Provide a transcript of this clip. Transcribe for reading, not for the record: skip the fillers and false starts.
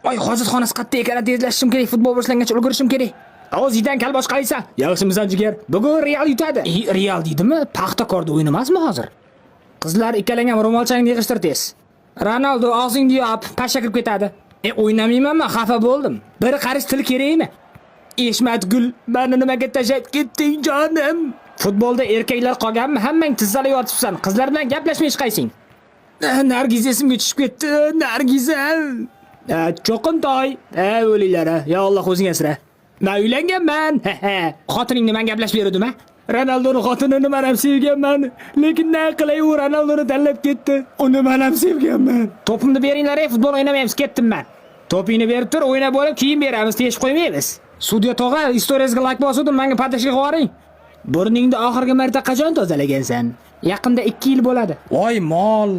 Oy, hojatxonasi qayerda ekan? Tezlashishim kerak, futbol boshlangancha ulgurishim kerak. O, Zidan kal boshqaysan. Yaxshimisan jigar? Bugun Real yutadi. Real deydimi? Paxtakorda o'yin emasmi hozir? Qizlar ikkalang ham ro'molchangni yig'ishtir tez. Ronaldo og'zingni yop, pasha kirib ketadi. O'ynamaymanmi? Xafa bo'ldim. Bir qarish til kerakmi? Eshmatgul, meni nimaga tashlab ketding jonim? Futbolda erkaklar qolganmi? Hammang tizzalab yotibsan. Qizlar bilan gaplashmay chiqaysing. Nargiz esimga tushib ketdi. Nargiza. Cho'qintoy. O'linglar. Ya Alloh o'zing asra. Men uylanganman. Xotiningni men gaplashib berdim-a? Ronaldoning xotinini men ham sevganman, lekin nima qilay, u Ronaldoni tanlab ketdi. Uni men ham sevganman. To'pimni beringlar, futbol o'ynamaymiz, ketdim men. To'pingni berib tur, o'ynab olib, keyin beramiz, teshib qo'ymaymiz. Sudya tog'a, istoriyasiga like bosdim, menga patashga qo'yaring. Burningni oxirgi marta qachon tozalagansan? Yaqinda 2 yil bo'ladi. Voy mol.